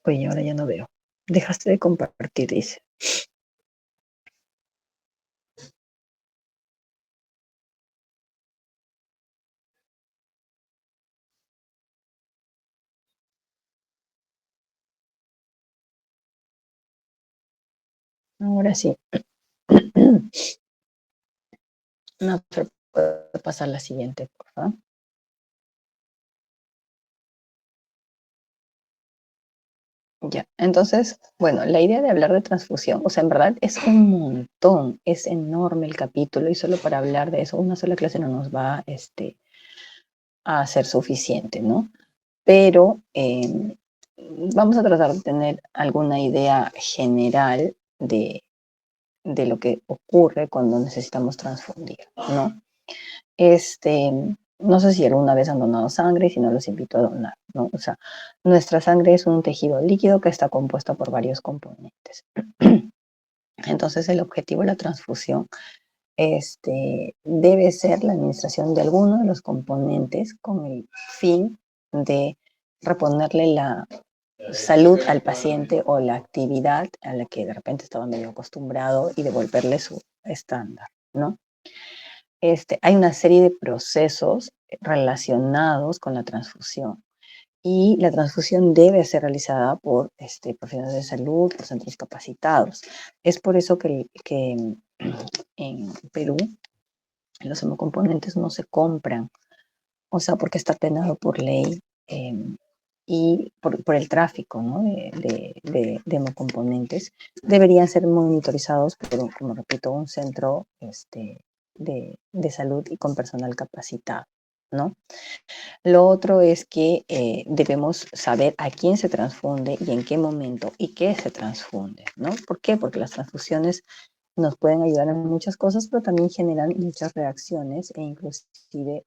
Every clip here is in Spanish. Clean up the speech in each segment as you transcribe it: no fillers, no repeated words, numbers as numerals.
Oye, ahora ya no veo. Dejaste de compartir, dice. Ahora sí. No, pero puedo pasar la siguiente, por favor. Ya, entonces, bueno, la idea de hablar de transfusión, o sea, en verdad es un montón, es enorme el capítulo y solo para hablar de eso, una sola clase no nos va a ser suficiente, ¿no? Pero vamos a tratar de tener alguna idea general de lo que ocurre cuando necesitamos transfundir, ¿no? Este, no sé si alguna vez han donado sangre y si no los invito a donar, ¿no? O sea, nuestra sangre es un tejido líquido que está compuesto por varios componentes. Entonces, el objetivo de la transfusión debe ser la administración de alguno de los componentes con el fin de reponerle la salud al paciente o la actividad a la que de repente estaba medio acostumbrado y devolverle su estándar, ¿no? Hay una serie de procesos relacionados con la transfusión y la transfusión debe ser realizada por profesionales de salud, por centros capacitados. Es por eso que en Perú los hemocomponentes no se compran, o sea, porque está penado por ley y por el tráfico, ¿no? de hemocomponentes. Deberían ser monitorizados por, como repito, un centro de salud y con personal capacitado, ¿no? Lo otro es que debemos saber a quién se transfunde y en qué momento y qué se transfunde, ¿no? ¿Por qué? Porque las transfusiones nos pueden ayudar en muchas cosas, pero también generan muchas reacciones e inclusive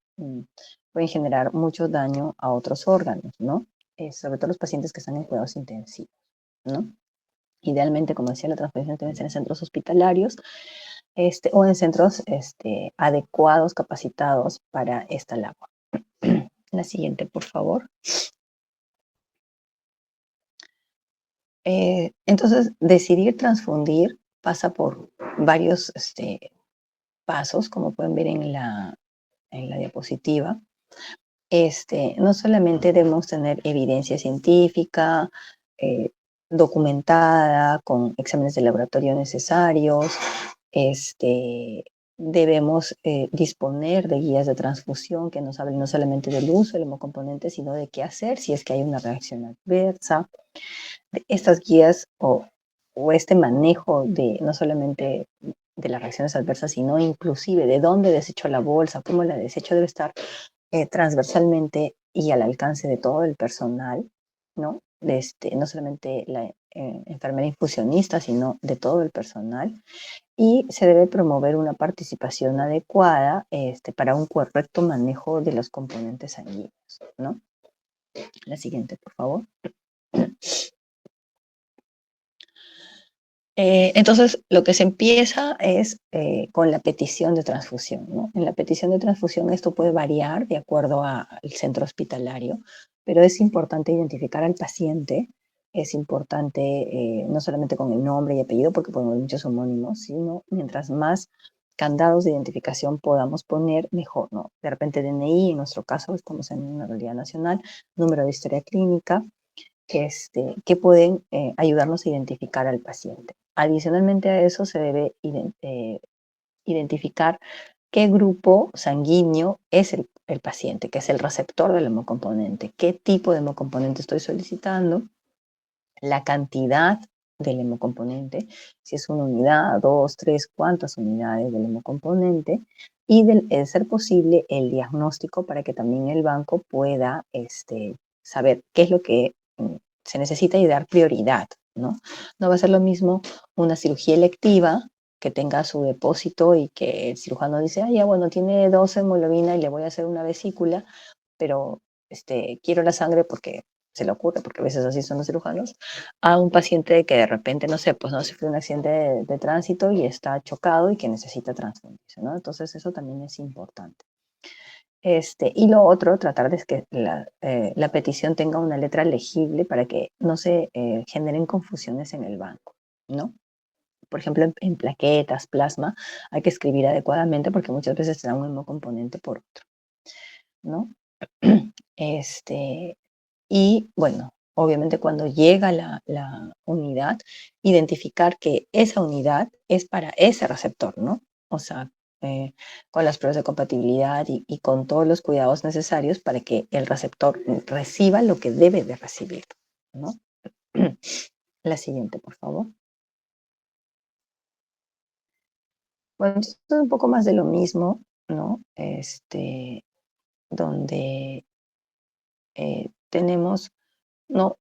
pueden generar mucho daño a otros órganos, ¿no? Sobre todo los pacientes que están en cuidados intensivos, ¿no? Idealmente, como decía, la transfusión debe ser en centros hospitalarios o en centros adecuados, capacitados para esta labor. La siguiente, por favor. Entonces, decidir transfundir pasa por varios pasos, como pueden ver en la diapositiva. No solamente debemos tener evidencia científica, eh, documentada, con exámenes de laboratorio necesarios, este, debemos disponer de guías de transfusión que nos hablen no solamente del uso del hemocomponente, sino de qué hacer si es que hay una reacción adversa. Estas guías o este manejo de no solamente de las reacciones adversas, sino inclusive de dónde desecho la bolsa, cómo la desecho, debe estar transversalmente y al alcance de todo el personal, ¿no? No solamente la enfermera infusionista, sino de todo el personal. Y se debe promover una participación adecuada para un correcto manejo de los componentes sanguíneos, ¿no? La siguiente, por favor. Entonces, lo que se empieza es con la petición de transfusión, ¿no? En la petición de transfusión esto puede variar de acuerdo al centro hospitalario, pero es importante identificar al paciente, es importante no solamente con el nombre y apellido, porque podemos ver muchos homónimos, sino mientras más candados de identificación podamos poner, mejor, ¿no? De repente DNI, en nuestro caso estamos en una realidad nacional, número de historia clínica, que pueden ayudarnos a identificar al paciente. Adicionalmente a eso se debe identificar qué grupo sanguíneo es el paciente, que es el receptor del hemocomponente, qué tipo de hemocomponente estoy solicitando, la cantidad del hemocomponente, si es una unidad, dos, tres, cuántas unidades del hemocomponente, y de ser posible el diagnóstico para que también el banco pueda saber qué es lo que se necesita y dar prioridad, ¿no? No va a ser lo mismo una cirugía electiva que tenga su depósito y que el cirujano dice, ah, ya, bueno, tiene 12 hemoglobina y le voy a hacer una vesícula, pero quiero la sangre porque se le ocurre, porque a veces así son los cirujanos, a un paciente que de repente, no sé, pues no sufrió un accidente de tránsito y está chocado y que necesita transfundirse, ¿no? Entonces eso también es importante. Y lo otro, tratar de que la petición tenga una letra legible para que no se generen confusiones en el banco, ¿no? Por ejemplo, en plaquetas, plasma, hay que escribir adecuadamente porque muchas veces te da un mismo componente por otro, ¿no? Y bueno, obviamente cuando llega la unidad, identificar que esa unidad es para ese receptor, ¿no? O sea, con las pruebas de compatibilidad y con todos los cuidados necesarios para que el receptor reciba lo que debe de recibir, ¿no? La siguiente, por favor. Bueno, esto es un poco más de lo mismo, ¿no? Donde tenemos, ¿no?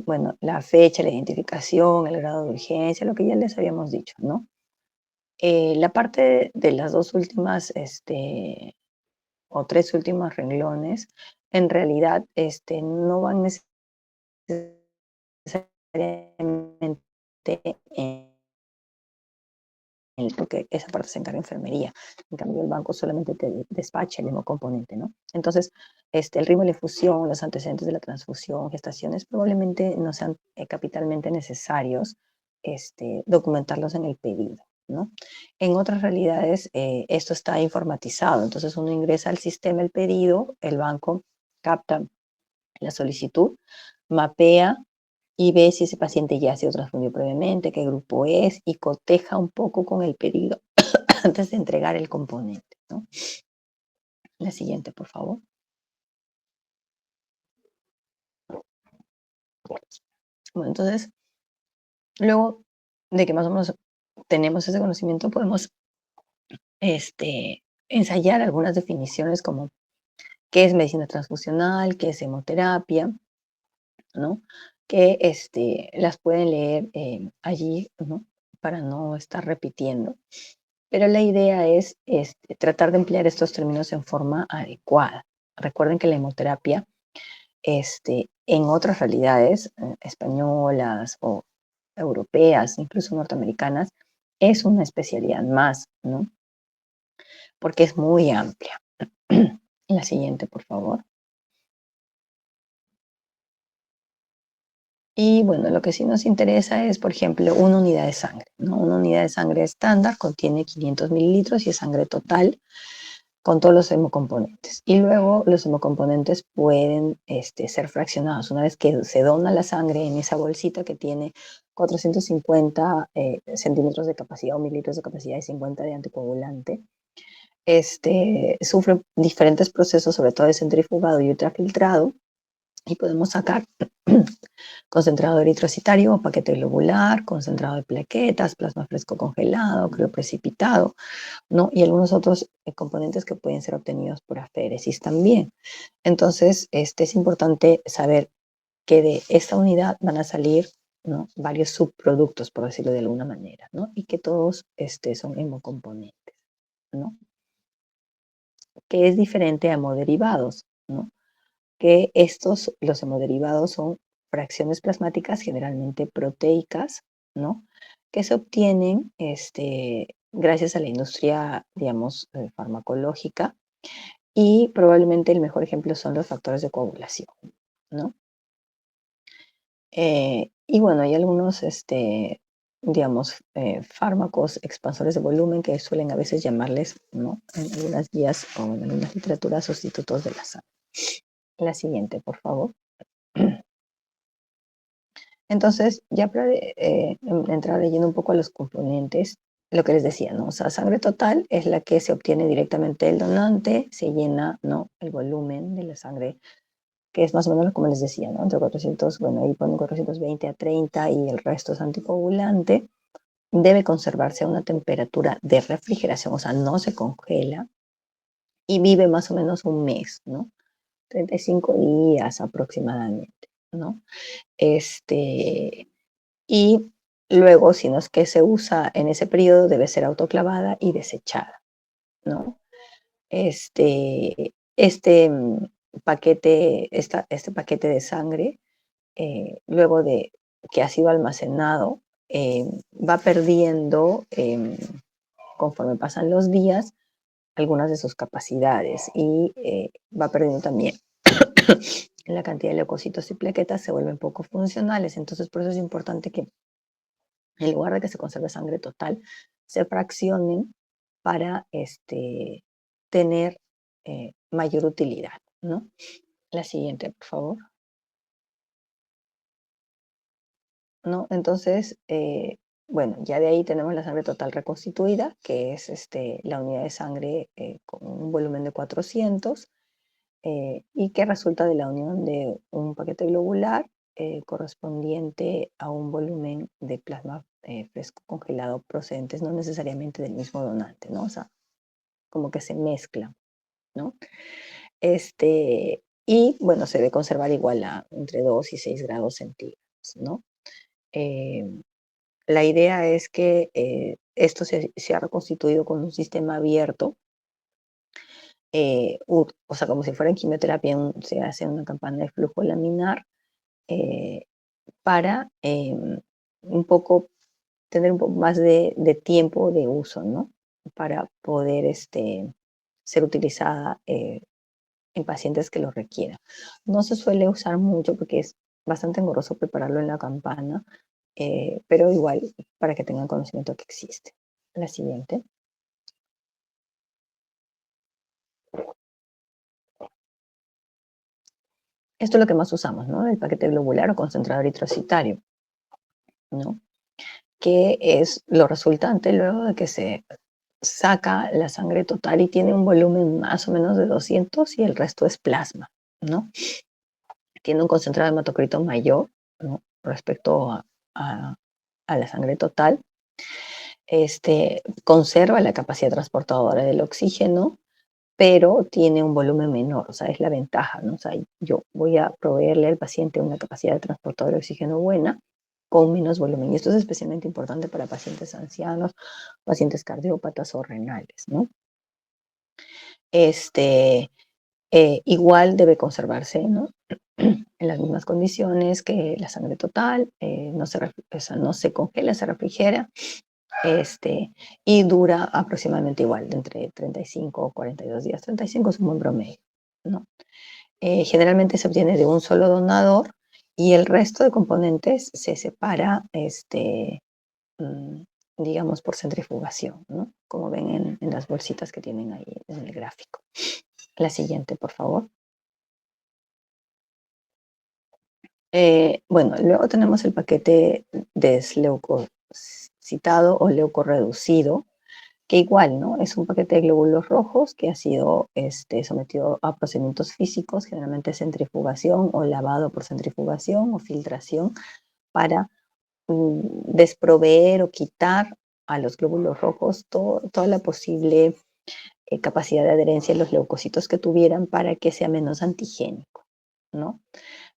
Bueno, la fecha, la identificación, el grado de urgencia, lo que ya les habíamos dicho, ¿no? La parte de las dos últimas, o tres últimos renglones, en realidad, no van necesariamente porque esa parte se encarga enfermería. En cambio, el banco solamente te despacha el hemocomponente, ¿no? Entonces, el ritmo de la infusión, los antecedentes de la transfusión, gestaciones, probablemente no sean capitalmente necesarios documentarlos en el pedido, ¿no? En otras realidades, esto está informatizado, entonces uno ingresa al sistema el pedido, el banco capta la solicitud, mapea y ve si ese paciente ya ha sido transfundido previamente, qué grupo es, y coteja un poco con el pedido antes de entregar el componente, ¿no? La siguiente, por favor. Bueno, entonces, luego de que más o menos tenemos ese conocimiento, podemos ensayar algunas definiciones como qué es medicina transfusional, qué es hemoterapia, ¿no? Que las pueden leer allí, ¿no? Para no estar repitiendo. Pero la idea es tratar de emplear estos términos en forma adecuada. Recuerden que la hemoterapia, en otras realidades españolas o europeas, incluso norteamericanas, es una especialidad más, ¿no? Porque es muy amplia. La siguiente, por favor. Y bueno, lo que sí nos interesa es, por ejemplo, una unidad de sangre, ¿no? Una unidad de sangre estándar contiene 500 mililitros y es sangre total con todos los hemocomponentes. Y luego los hemocomponentes pueden ser fraccionados. Una vez que se dona la sangre en esa bolsita que tiene 450 centímetros de capacidad o mililitros de capacidad y 50 de anticoagulante, sufre diferentes procesos, sobre todo de centrifugado y ultrafiltrado, y podemos sacar concentrado eritrocitario o paquete globular, concentrado de plaquetas, plasma fresco congelado, crioprecipitado, ¿no? Y algunos otros componentes que pueden ser obtenidos por aféresis también. Entonces, es importante saber que de esta unidad van a salir, ¿no? Varios subproductos, por decirlo de alguna manera, ¿no? Y que todos son hemocomponentes, ¿no? Que es diferente a hemoderivados, ¿no? Que los hemoderivados son fracciones plasmáticas generalmente proteicas, ¿no? Que se obtienen gracias a la industria, digamos, farmacológica, y probablemente el mejor ejemplo son los factores de coagulación, ¿no? Y bueno, hay algunos, digamos, fármacos expansores de volumen que suelen a veces llamarles, ¿no? En algunas guías o en algunas literaturas, sustitutos de la sangre. La siguiente, por favor. Entonces, ya para entrar leyendo un poco a los componentes, lo que les decía, ¿no? O sea, sangre total es la que se obtiene directamente del donante, se llena, ¿no? El volumen de la sangre, que es más o menos como les decía, ¿no? Entre 400, bueno, ahí ponen 420 a 30 y el resto es anticoagulante. Debe conservarse a una temperatura de refrigeración, o sea, no se congela y vive más o menos un mes, ¿no? 35 días aproximadamente, ¿no? Y luego, si no es que se usa en ese periodo, debe ser autoclavada y desechada, ¿no? Este paquete de sangre, luego de que ha sido almacenado, va perdiendo, conforme pasan los días, algunas de sus capacidades y va perdiendo también la cantidad de leucocitos y plaquetas, se vuelven poco funcionales. Entonces, por eso es importante que en lugar de que se conserve sangre total, se fraccionen para tener mayor utilidad, ¿no? La siguiente, por favor. ¿No? Entonces, bueno, ya de ahí tenemos la sangre total reconstituida, que es la unidad de sangre con un volumen de 400 y que resulta de la unión de un paquete globular correspondiente a un volumen de plasma fresco congelado procedentes no necesariamente del mismo donante, ¿no? O sea, como que se mezclan, ¿no? Y bueno, se debe conservar igual a entre 2 y 6 grados centígrados, ¿no? Eh, la idea es que esto se ha reconstituido con un sistema abierto, o sea, como si fuera en quimioterapia, se hace una campana de flujo laminar eh, para un poco tener un poco más de tiempo de uso, ¿no? Para poder ser utilizada en pacientes que lo requieran. No se suele usar mucho porque es bastante engorroso prepararlo en la campana, pero igual para que tengan conocimiento que existe. La siguiente. Esto es lo que más usamos, ¿no? El paquete globular o concentrado eritrocitario, ¿no? Que es lo resultante luego de que se saca la sangre total y tiene un volumen más o menos de 200 y el resto es plasma, ¿no? Tiene un concentrado de hematocrito mayor, ¿no? Respecto a la sangre total. Conserva la capacidad transportadora del oxígeno, pero tiene un volumen menor, o sea, es la ventaja, ¿no? O sea, yo voy a proveerle al paciente una capacidad de transportadora de oxígeno buena con menos volumen. Y esto es especialmente importante para pacientes ancianos, pacientes cardiópatas o renales, ¿no? Igual debe conservarse, ¿no? En las mismas condiciones que la sangre total, o sea, no se congela, se refrigera, y dura aproximadamente igual, de entre 35 o 42 días. 35 es un buen promedio, ¿no? Generalmente se obtiene de un solo donador y el resto de componentes se separa, mm, digamos, por centrifugación, ¿no? Como ven en las bolsitas que tienen ahí en el gráfico. La siguiente, por favor. Bueno, luego tenemos el paquete desleucocitado o leucorreducido, que igual, ¿no? Es un paquete de glóbulos rojos que ha sido sometido a procedimientos físicos, generalmente centrifugación o lavado por centrifugación o filtración para desproveer o quitar a los glóbulos rojos toda la posible capacidad de adherencia a los leucocitos que tuvieran para que sea menos antigénico, ¿no?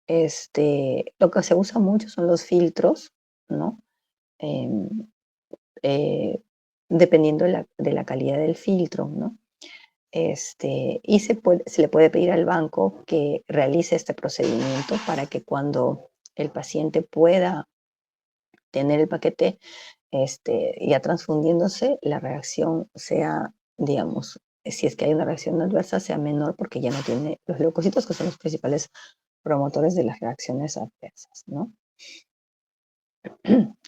Lo que se usa mucho son los filtros, ¿no? Em, eh, Dependiendo de la calidad del filtro, ¿no? Y se le puede pedir al banco que realice este procedimiento para que cuando el paciente pueda tener el paquete ya transfundiéndose, la reacción sea, digamos, si es que hay una reacción adversa, sea menor porque ya no tiene los leucocitos, que son los principales promotores de las reacciones adversas, ¿no?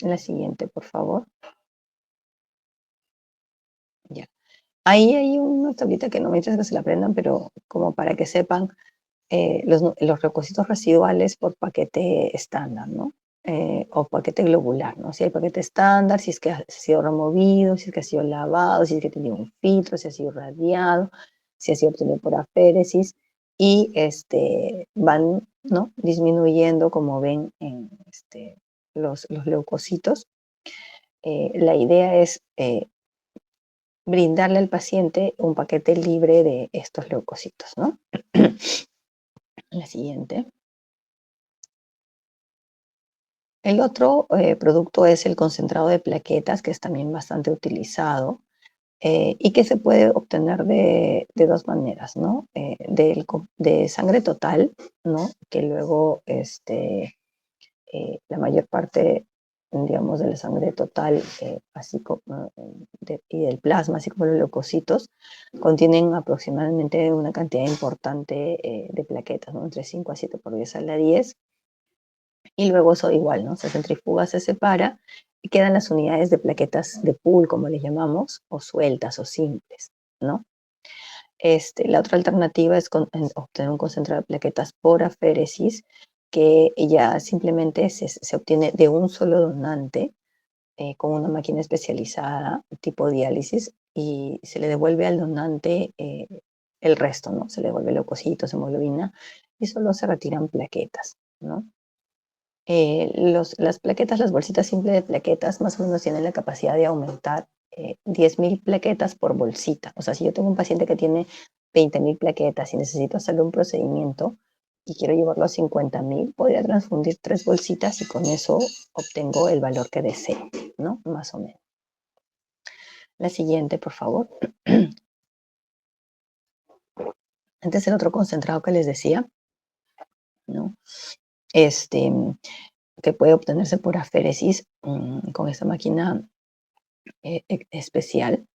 La siguiente, por favor. Ya. Ahí hay una tablita que no me interesa que se la aprendan, pero como para que sepan los leucocitos residuales por paquete estándar, ¿no? O paquete globular, ¿no? Si hay paquete estándar, si es que ha sido removido, si es que ha sido lavado, si es que tiene un filtro, si ha sido radiado, si ha sido obtenido por aféresis, y van, ¿no? Disminuyendo, como ven, en los leucocitos. La idea es brindarle al paciente un paquete libre de estos leucocitos, ¿no? La siguiente. El otro producto es el concentrado de plaquetas, que es también bastante utilizado y que se puede obtener de dos maneras, ¿no? De sangre total, ¿no? Que luego la mayor parte digamos, de la sangre total, así como y del plasma, así como los leucocitos, contienen aproximadamente una cantidad importante de plaquetas, ¿no? Entre 5 a 7 por 10 a la 10. Y luego eso igual, ¿no? Se centrifuga, se separa y quedan las unidades de plaquetas de pool, como les llamamos, o sueltas o simples, ¿no? La otra alternativa es obtener un concentrado de plaquetas por aféresis, que ya simplemente se obtiene de un solo donante con una máquina especializada tipo diálisis y se le devuelve al donante el resto, ¿no? Se le devuelve leucocitos, hemoglobina y solo se retiran plaquetas, ¿no? Las plaquetas, las bolsitas simples de plaquetas, más o menos tienen la capacidad de aumentar 10.000 plaquetas por bolsita. O sea, si yo tengo un paciente que tiene 20.000 plaquetas y necesito hacerle un procedimiento y quiero llevarlo a 50.000, podría transfundir 3 bolsitas y con eso obtengo el valor que desee, ¿no? Más o menos. La siguiente, por favor. Este el otro concentrado que les decía, ¿no? Que puede obtenerse por aféresis con esta máquina especial.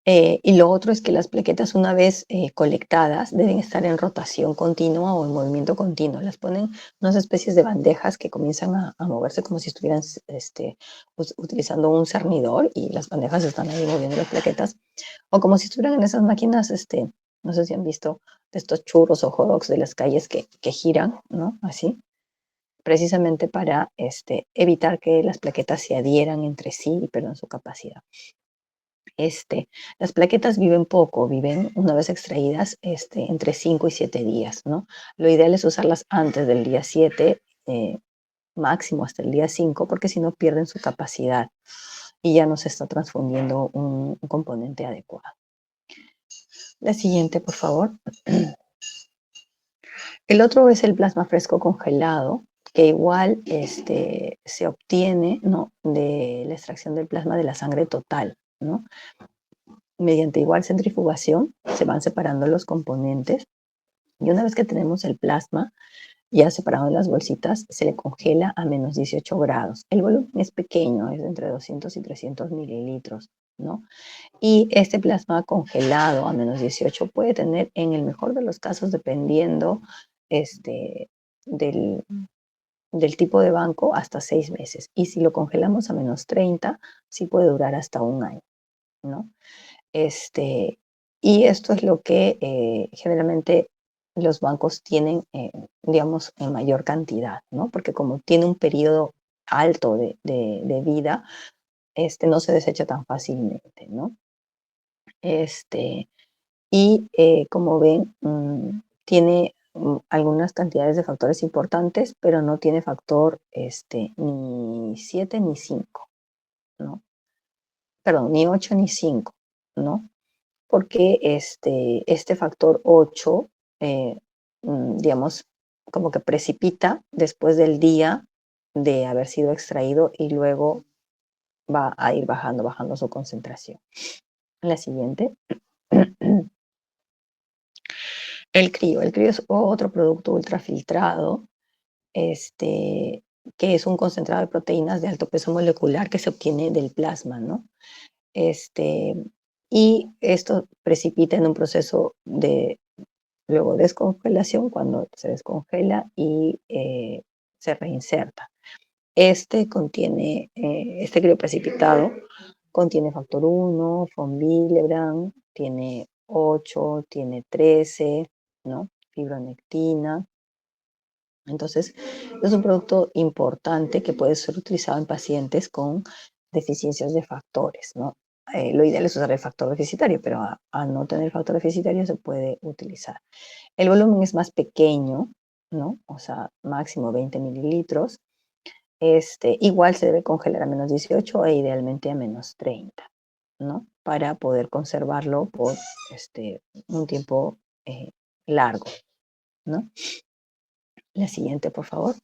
Y lo otro es que las plaquetas, una vez colectadas, deben estar en rotación continua o en movimiento continuo. Las ponen unas especies de bandejas que comienzan a moverse como si estuvieran utilizando un cernidor y las bandejas están ahí moviendo las plaquetas. O como si estuvieran en esas máquinas, no sé si han visto de estos churros o hot dogs de las calles que giran, ¿no? Así precisamente para evitar que las plaquetas se adhieran entre sí y pierdan su capacidad. Las plaquetas viven poco, viven una vez extraídas entre 5 y 7 días, ¿no? Lo ideal es usarlas antes del día 7, máximo hasta el día 5, porque si no pierden su capacidad y ya no se está transfundiendo un componente adecuado. La siguiente, por favor. El otro es el plasma fresco congelado, que igual se obtiene, ¿no?, de la extracción del plasma de la sangre total, ¿no? Mediante igual centrifugación se van separando los componentes y una vez que tenemos el plasma ya separado en las bolsitas, se le congela a menos 18 grados. El volumen es pequeño, es entre 200 y 300 mililitros, ¿no? Y este plasma congelado a menos 18 puede tener, en el mejor de los casos, dependiendo del, del tipo de banco, hasta 6 meses. Y si lo congelamos a menos 30, sí puede durar hasta un año, ¿no? Y esto es lo que generalmente los bancos tienen, digamos, en mayor cantidad, ¿no? Porque como tiene un periodo alto de vida, no se desecha tan fácilmente, ¿no? Como ven, tiene algunas cantidades de factores importantes, pero no tiene factor ni 7 ni 5, ¿no? Perdón, ni 8 ni 5, ¿no? Porque este factor 8, digamos, como que precipita después del día de haber sido extraído y luego va a ir bajando su concentración. La siguiente. El crío es otro producto ultrafiltrado, que es un concentrado de proteínas de alto peso molecular que se obtiene del plasma, ¿no? Este, y esto precipita en un proceso de luego descongelación, cuando se descongela y se reinserta. Este crioprecipitado contiene factor 1, von Willebrand, tiene 8, tiene 13, ¿no? Fibronectina. Entonces, es un producto importante que puede ser utilizado en pacientes con deficiencias de factores, ¿no? Lo ideal es usar el factor deficitario, pero a no tener factor deficitario se puede utilizar. El volumen es más pequeño, ¿no? O sea, máximo 20 mililitros. Igual se debe congelar a menos 18 e idealmente a menos 30, ¿no? Para poder conservarlo por un tiempo largo, ¿no? La siguiente, por favor.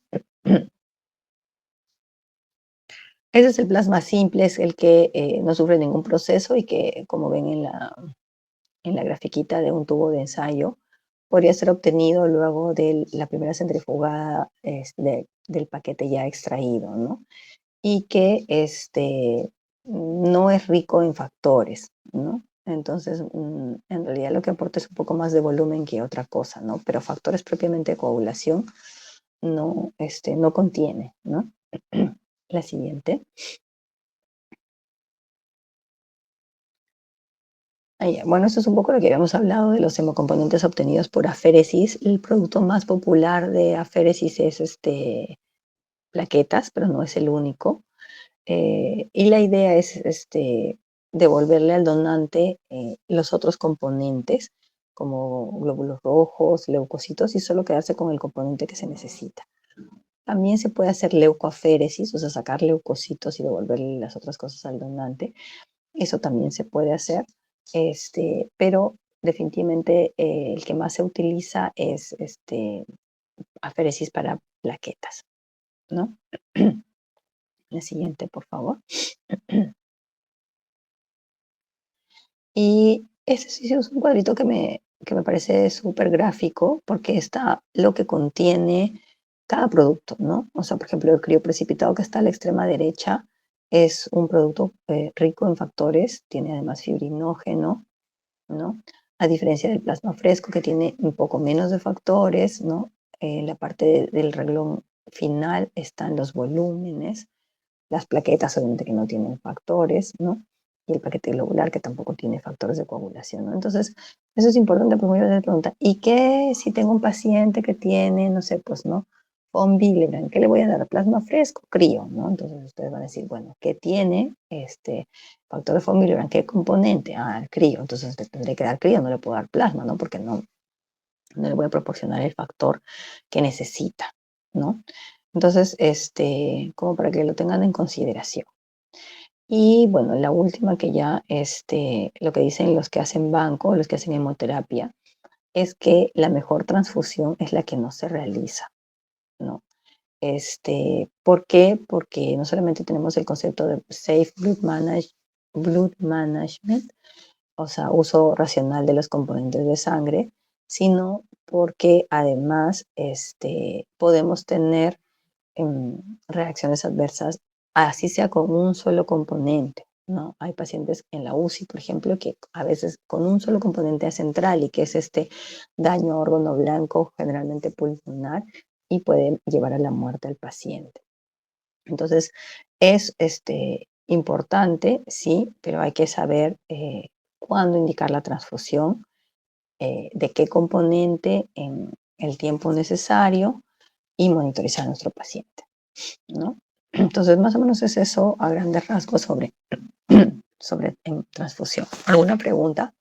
Ese es el plasma simple, es el que no sufre ningún proceso y que, como ven en la grafiquita de un tubo de ensayo, podría ser obtenido luego de la primera centrifugada del paquete ya extraído, ¿no? y que no es rico en factores, ¿no? Entonces, en realidad lo que aporta es un poco más de volumen que otra cosa, ¿no? Pero factores propiamente de coagulación no contiene, ¿no? La siguiente. Bueno, esto es un poco lo que habíamos hablado de los hemocomponentes obtenidos por aféresis. El producto más popular de aféresis es plaquetas, pero no es el único. Y la idea es devolverle al donante los otros componentes, como glóbulos rojos, leucocitos, y solo quedarse con el componente que se necesita. También se puede hacer leucoaféresis, o sea, sacar leucocitos y devolverle las otras cosas al donante. Eso también se puede hacer, pero definitivamente el que más se utiliza es aféresis para plaquetas, ¿no? La siguiente, por favor. Y ese sí es un cuadrito que me parece súper gráfico porque está lo que contiene cada producto, ¿no? O sea, por ejemplo, el crioprecipitado que está a la extrema derecha es un producto rico en factores, tiene además fibrinógeno, ¿no? A diferencia del plasma fresco que tiene un poco menos de factores, ¿no? En la parte del reglón final están los volúmenes, las plaquetas obviamente que no tienen factores, ¿no? Y el paquete globular que tampoco tiene factores de coagulación, ¿no? Entonces, eso es importante porque muchas veces preguntan, ¿y qué si tengo un paciente que tiene, no sé, pues, ¿no? Von Willebrand, ¿qué le voy a dar? ¿Plasma fresco? Crío, ¿no? Entonces ustedes van a decir, bueno, ¿qué tiene factor de von Willebrand? ¿Qué componente? Ah, el crío. Entonces le tendré que dar crío, no le puedo dar plasma, ¿no? Porque no le voy a proporcionar el factor que necesita, ¿no? Entonces, como para que lo tengan en consideración. Y bueno, la última que ya, lo que dicen los que hacen banco, los que hacen hemoterapia, es que la mejor transfusión es la que no se realiza, ¿no? ¿Por qué? Porque no solamente tenemos el concepto de safe blood management, o sea, uso racional de los componentes de sangre, sino porque además podemos tener reacciones adversas, así sea con un solo componente, ¿no? Hay pacientes en la UCI, por ejemplo, que a veces con un solo componente central y que es daño a órgano blanco, generalmente pulmonar, y puede llevar a la muerte al paciente. Entonces, es importante, sí, pero hay que saber cuándo indicar la transfusión, de qué componente en el tiempo necesario y monitorizar a nuestro paciente, ¿no? Entonces, más o menos es eso a grandes rasgos sobre transfusión. ¿Alguna pregunta?